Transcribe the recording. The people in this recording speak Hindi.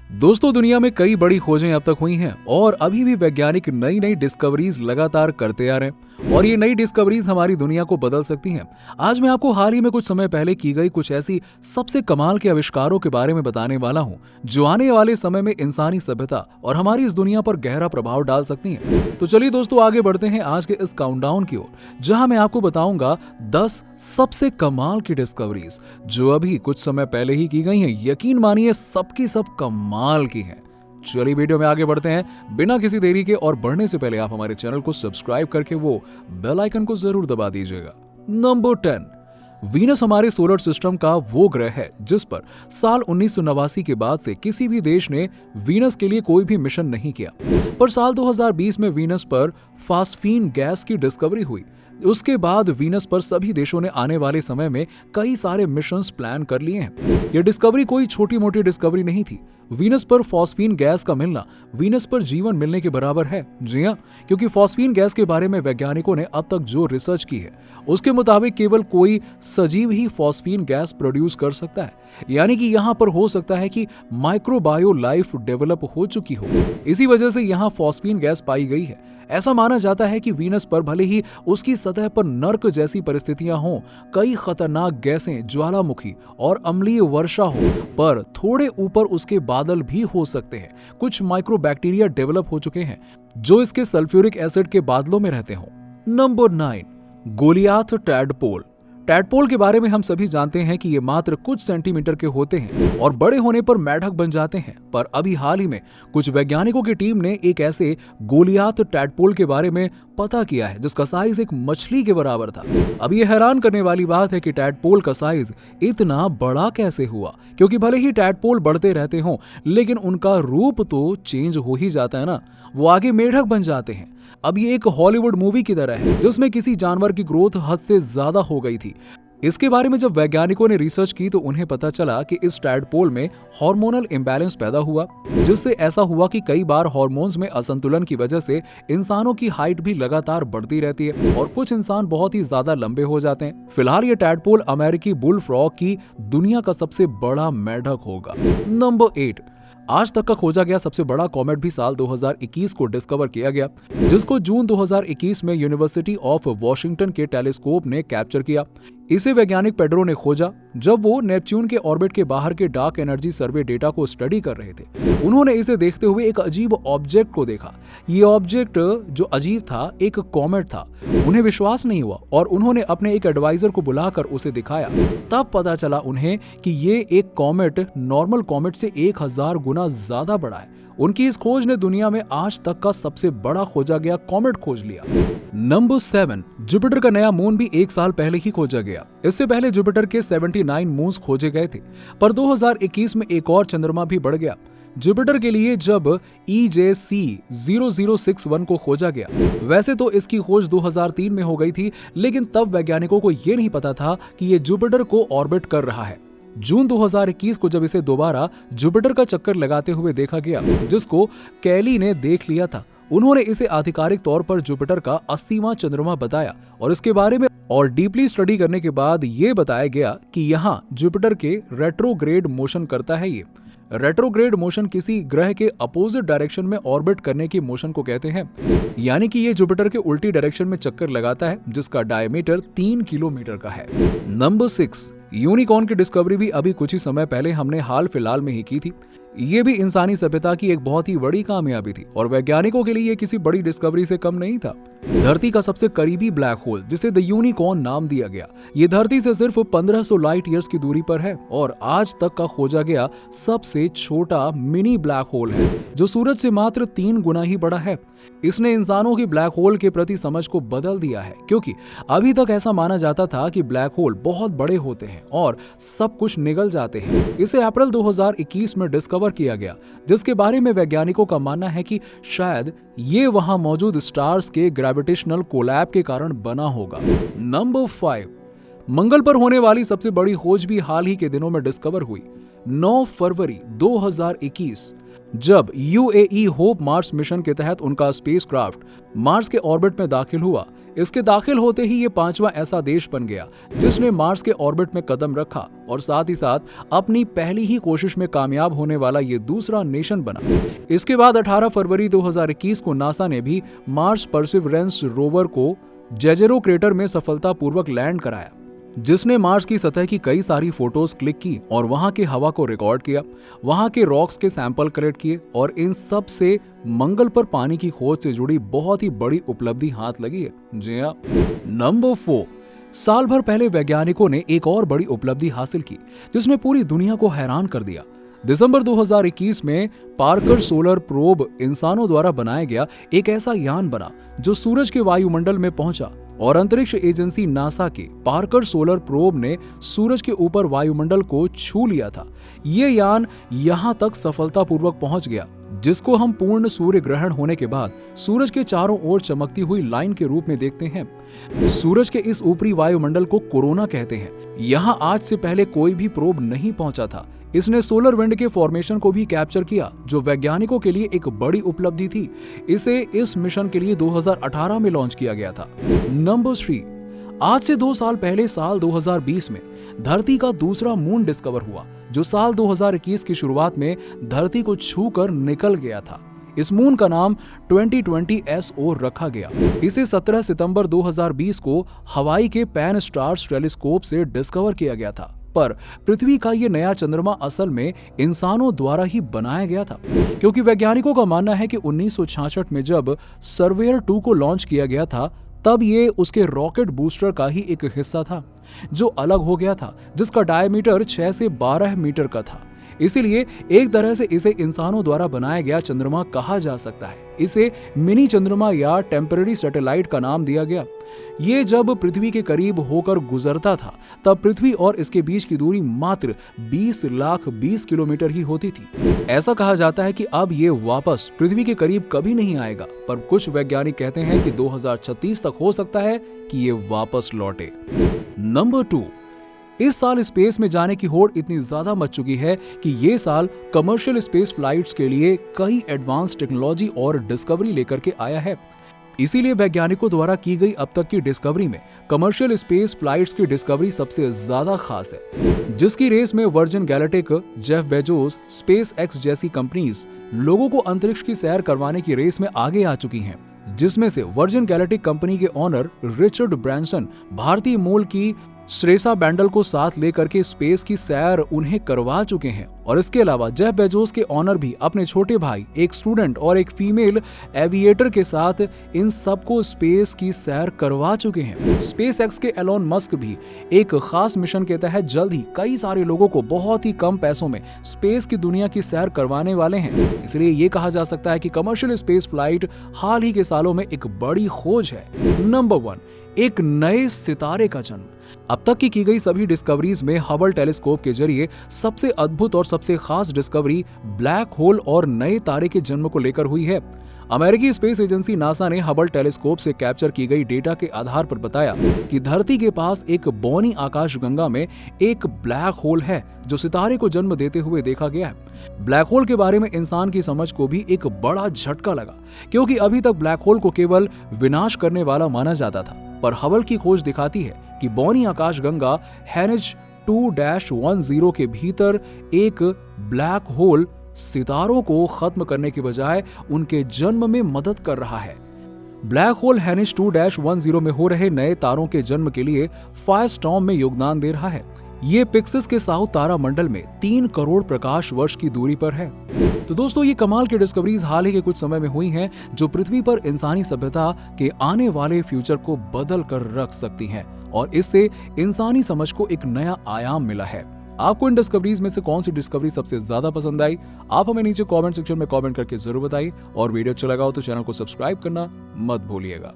दोस्तों, दुनिया में कई बड़ी खोजें अब तक हुई हैं और अभी भी वैज्ञानिक नई नई डिस्कवरीज लगातार करते आ रहे हैं और ये नई डिस्कवरीज हमारी दुनिया को बदल सकती हैं। आज मैं आपको हाल ही में कुछ समय पहले की गई कुछ ऐसी सबसे कमाल के आविष्कारों के बारे में बताने वाला हूँ जो आने वाले समय में इंसानी सभ्यता और हमारी इस दुनिया पर गहरा प्रभाव डाल सकती हैं। तो चलिए दोस्तों, आगे बढ़ते हैं आज के इस काउंटडाउन की ओर, जहां मैं आपको बताऊंगा 10 सबसे कमाल की डिस्कवरीज जो अभी कुछ समय पहले ही की गई हैं। यकीन मानिए सबकी सब कमाल की हैं। चलिए वीडियो में आगे बढ़ते हैं बिना किसी देरी के, और बढ़ने से पहले आप हमारे चैनल को सब्सक्राइब करके वो बेल आइकन को जरूर दबा दीजिएगा। नंबर 10, वीनस हमारे सोलर सिस्टम का वो ग्रह है जिस पर साल 1989 के बाद से किसी भी देश ने वीनस के लिए कोई भी मिशन नहीं किया, पर साल 2020 में वीनस पर फास्फीन गैस की डिस्कवरी हुई। उसके बाद वीनस पर सभी देशों ने आने वाले समय में कई सारे मिशंस प्लान कर लिए हैं। यह डिस्कवरी कोई छोटी मोटी डिस्कवरी नहीं थी। वीनस पर फॉस्फीन गैस का मिलना वीनस पर जीवन मिलने के बराबर है। जी हाँ, क्योंकि फॉस्फीन गैस के बारे में वैज्ञानिकों ने अब तक जो रिसर्च की है उसके मुताबिक केवल कोई सजीव ही फॉस्फीन गैस प्रोड्यूस कर सकता है। यानी कि यहाँ पर हो सकता है कि माइक्रोबायो लाइफ डेवलप हो चुकी हो, इसी वजह से यहाँ फॉस्फीन गैस पाई गई है। ऐसा माना जाता है कि वीनस पर भले ही उसकी सतह पर नर्क जैसी परिस्थितियां हों, कई खतरनाक गैसें, ज्वालामुखी और अम्लीय वर्षा हो, पर थोड़े ऊपर उसके बादल भी हो सकते हैं। कुछ माइक्रोबैक्टीरिया डेवलप हो चुके हैं जो इसके सल्फ्यूरिक एसिड के बादलों में रहते हों। Number 9, Goliath tadpole. टैडपोल के बारे में हम सभी जानते हैं कि ये मात्र कुछ सेंटीमीटर के होते हैं और बड़े होने पर मेढक बन जाते हैं, पर अभी हाल ही में कुछ वैज्ञानिकों की टीम ने एक ऐसे गोलियाथ टैडपोल के बारे में पता किया है जिसका साइज एक मछली के बराबर था। अब ये हैरान करने वाली बात है कि टैडपोल का साइज इतना बड़ा कैसे हुआ, क्योंकि भले ही टैडपोल बढ़ते रहते हों लेकिन उनका रूप तो चेंज हो ही जाता है ना, वो आगे मेढक बन जाते हैं। अब ये एक हॉलीवुड मूवी की तरह है जिसमें किसी जानवर की ग्रोथ हद से ज्यादा हो गई थी। इसके बारे में जब वैज्ञानिकों ने रिसर्च की तो उन्हें पता चला कि इस टैडपोल में हार्मोनल इंबैलेंस पैदा हुआ, जिससे ऐसा हुआ कि कई बार हार्मोन्स में असंतुलन की वजह से इंसानों की हाइट भी लगातार बढ़ती रहती है और कुछ इंसान बहुत ही ज्यादा लंबे हो जाते हैं। फिलहाल ये टैडपोल अमेरिकी बुल फ्रॉग की दुनिया का सबसे बड़ा मेढक होगा। नंबर 8, आज तक का खोजा गया सबसे बड़ा कॉमेट भी साल 2021 को डिस्कवर किया गया, जिसको जून 2021 में यूनिवर्सिटी ऑफ वॉशिंगटन के टेलीस्कोप ने कैप्चर किया। इसे वैज्ञानिक पेड्रो ने खोजा जब वो नेपच्यून के ऑर्बिट के बाहर के डार्क एनर्जी सर्वे डेटा को स्टडी कर रहे थे। उन्होंने इसे देखते हुए एक अजीब ऑब्जेक्ट को देखा। ये ऑब्जेक्ट जो अजीब था एक कॉमेट था। उन्हें विश्वास नहीं हुआ और उन्होंने अपने एक एडवाइजर को बुलाकर उसे दिखाया। तब पता चला उन्हें कि ये एक कॉमेट नॉर्मल कॉमेट से 1000 गुना ज्यादा बड़ा है। उनकी इस खोज ने दुनिया में आज तक का सबसे बड़ा खोजा गया कॉमेट खोज लिया। नंबर 7, जुपिटर का नया मून भी 1 साल पहले ही खोजा गया। इससे पहले जुपिटर के 79 मून्स खोजे गए थे, पर 2021 में एक और चंद्रमा भी बढ़ गया। जुपिटर के लिए जब EJC 0061 को खोजा गया, वैसे तो इसकी खोज 2003 में हो गई थी, लेकिन तब वैज्ञानिकों को यह नहीं पता था कि ये जुपिटर को ऑर्बिट कर रहा है। जून 2021 को जब इसे दोबारा जुपिटर का चक्कर लगाते हुए देखा गया, जिसको कैली ने देख लिया था, उन्होंने इसे आधिकारिक तौर पर जुपिटर का 80वां चंद्रमा बताया और इसके बारे में और डीपली स्टडी करने के बाद ये बताया गया कि यहाँ जुपिटर के रेट्रोग्रेड मोशन करता है। ये रेट्रोग्रेड मोशन किसी ग्रह के अपोजिट डायरेक्शन में ऑर्बिट करने की मोशन को कहते हैं, यानी कि ये जुपिटर के उल्टी डायरेक्शन में चक्कर लगाता है जिसका डायमीटर 3 किलोमीटर का है। नंबर 6, यूनिकॉर्न की डिस्कवरी भी अभी कुछ ही समय पहले हमने हाल फिलहाल में ही की थी। ये भी इंसानी सभ्यता की एक बहुत ही बड़ी कामयाबी थी और वैज्ञानिकों के लिए ये किसी बड़ी डिस्कवरी से कम नहीं था। धरती का सबसे करीबी ब्लैक होल, जिसे द यूनिकॉर्न नाम दिया गया, ये धरती से सिर्फ 1500 लाइट ईयर्स की दूरी पर है और आज तक का खोजा गया सबसे छोटा मिनी ब्लैक होल है जो सूरज से मात्र 3 गुना ही बड़ा है। इसने इंसानों की ब्लैक होल के प्रति समझ को बदल दिया है, क्योंकि अभी तक ऐसा माना जाता था कि ब्लैक होल बहुत बड़े होते हैं और सब कुछ निगल जाते हैं। इसे अप्रैल 2021 में डिस्कवर किया गया, जिसके बारे में वैज्ञानिकों का मानना है कि शायद ये वहां मौजूद स्टार्स के ग्रेविटेशनल कोलैप के कारण बना होगा। नंबर 5, मंगल पर होने वाली सबसे बड़ी खोज भी हाल ही के दिनों में डिस्कवर हुई। 9 फरवरी 2021 जब UAE होप मार्स मिशन के तहत उनका स्पेसक्राफ्ट मार्स के ऑर्बिट में दाखिल हुआ, इसके दाखिल होते ही ये 5वां ऐसा देश बन गया जिसने मार्स के ऑर्बिट में कदम रखा और साथ ही साथ अपनी पहली ही कोशिश में कामयाब होने वाला ये दूसरा नेशन बना। इसके बाद 18 फरवरी 2021 को नासा ने भी मार्स परसिवरेंस रोवर को जेजेरो क्रेटर में सफलतापूर्वक लैंड कराया, जिसने मार्स की सतह की कई सारी फोटोज क्लिक की और वहां के हवा को रिकॉर्ड किया, वहां के रॉक्स के सैंपल कलेक्ट किए और इन सब से मंगल पर पानी की खोज से जुड़ी बहुत ही बड़ी उपलब्धि हाथ लगी है। जी हाँ। नंबर 4, साल भर पहले वैज्ञानिकों ने एक और बड़ी उपलब्धि हासिल की जिसने पूरी दुनिया को हैरान कर दिया। दिसंबर 2021 में पार्कर सोलर प्रोब इंसानों द्वारा बनाया गया एक ऐसा यान बना जो सूरज के वायुमंडल में पहुंचा और अंतरिक्ष एजेंसी नासा के पार्कर सोलर प्रोब ने सूरज के ऊपर वायुमंडल को छू लिया था। ये यान यहां तक सफलतापूर्वक पहुंच गया जिसको हम पूर्ण सूर्य ग्रहण होने के बाद सूरज के चारों ओर चमकती हुई लाइन के रूप में देखते हैं। सूरज के इस ऊपरी वायुमंडल को कोरोना कहते हैं। यहां आज से पहले कोई भी प्रोब नहीं पहुंचा था। इसने सोलर विंड के फॉर्मेशन को भी कैप्चर किया जो वैज्ञानिकों के लिए एक बड़ी उपलब्धि थी। इसे इस मिशन के लिए 2018 में लॉन्च किया गया था। नंबर 3, आज से 2 साल पहले साल 2020 में धरती का दूसरा मून डिस्कवर हुआ जो साल 2021 की शुरुआत में धरती को छूकर निकल गया था। इस मून का नाम 2020 SO रखा गया। इसे 17 सितंबर 2020 को हवाई के पैन स्टार्स टेलीस्कोप से डिस्कवर किया गया था। पर पृथ्वी का ये नया चंद्रमा असल में इंसानों द्वारा ही बनाया गया था, क्योंकि वैज्ञानिकों का मानना है कि 1966 में जब सर्वेयर 2 को लॉन्च किया गया था तब ये उसके रॉकेट बूस्टर का ही एक हिस्सा था जो अलग हो गया था, जिसका डायमीटर 6 से 12 मीटर का था। इसीलिए एक तरह से इसे इंसानों द्वारा बनाया गया चंद्रमा कहा जा सकता है। इसे मिनी चंद्रमा या टेम्पररी सैटेलाइट का नाम दिया गया। ये जब पृथ्वी के करीब होकर गुजरता था तब पृथ्वी और इसके बीच की दूरी मात्र 20,20,000 किलोमीटर ही होती थी। ऐसा कहा जाता है कि अब ये वापस पृथ्वी के करीब कभी नहीं आएगा, पर कुछ वैज्ञानिक कहते हैं कि 2036 तक हो सकता है कि ये वापस लौटे। नंबर 2, इस साल स्पेस में जाने की होड़ इतनी ज्यादा मच चुकी है कि ये साल कमर्शियल स्पेस फ्लाइट्स के लिए कई एडवांस टेक्नोलॉजी और डिस्कवरी लेकर के आया है। इसीलिए वैज्ञानिकों द्वारा की गई अब तक की डिस्कवरी में कमर्शियल स्पेस फ्लाइट्स की डिस्कवरी सबसे ज्यादा खास है, जिसकी रेस में virgin galactic, Jeff Bezos, space x जैसी कंपनीज लोगों को अंतरिक्ष की सैर करवाने की रेस में आगे आ चुकी हैं, जिसमें से वर्जिन गैलेक्टिक कंपनी के ऑनर रिचर्ड ब्रांसन भारतीय मूल की श्रेसा बैंडल को साथ लेकर के स्पेस की सैर उन्हें करवा चुके हैं। और इसके अलावा जेफ बेजोस के ऑनर भी अपने छोटे भाई, एक स्टूडेंट और एक फीमेल एविएटर के साथ इन सबको स्पेस की सैर करवा चुके हैं। स्पेस एक्स के एलोन मस्क भी एक खास मिशन के तहत जल्द ही कई सारे लोगों को बहुत ही कम पैसों में स्पेस की दुनिया की सैर करवाने वाले हैं। इसलिए ये कहा जा सकता है कि कमर्शियल स्पेस फ्लाइट हाल ही के सालों में एक बड़ी खोज है। नंबर 1, एक नए सितारे का जन्म। अब तक की गई सभी डिस्कवरीज में हबल टेलीस्कोप के जरिए सबसे अद्भुत और सबसे खास डिस्कवरी ब्लैक होल और नए तारे के जन्म को लेकर हुई है। अमेरिकी स्पेस एजेंसी नासा ने हबल टेलीस्कोप से कैप्चर की गई डेटा के आधार पर बताया कि धरती के पास एक बौनी आकाशगंगा में एक ब्लैक होल है जो सितारे को जन्म देते हुए देखा गया है। ब्लैक होल के बारे में इंसान की समझ को भी एक बड़ा झटका लगा, क्योंकि अभी तक ब्लैक होल को केवल विनाश करने वाला माना जाता था। पर हबल की खोज दिखाती है कि बौनी आकाशगंगा हैनिज 2-10 के भीतर एक ब्लैक होल सितारों को खत्म करने के बजाय उनके जन्म में मदद कर रहा है। ब्लैक होल हैनिज 2-10 में हो रहे नए तारों के जन्म के लिए फायरस्टॉर्म में योगदान दे रहा है। ये पिक्सिस के साउथ तारा मंडल में 3 करोड़ प्रकाश वर्ष की दूरी पर है। तो दोस्तों, ये कमाल की डिस्कवरीज हाल ही के कुछ समय में हुई हैं जो पृथ्वी पर इंसानी सभ्यता के आने वाले फ्यूचर को बदल कर रख सकती हैं और इससे इंसानी समझ को एक नया आयाम मिला है। आपको इन डिस्कवरीज में से कौन सी डिस्कवरी सबसे ज्यादा पसंद आई? आप हमें नीचे कमेंट सेक्शन में कमेंट करके जरूर बताइए और वीडियो अच्छा लगा हो तो चैनल को सब्सक्राइब करना मत भूलिएगा।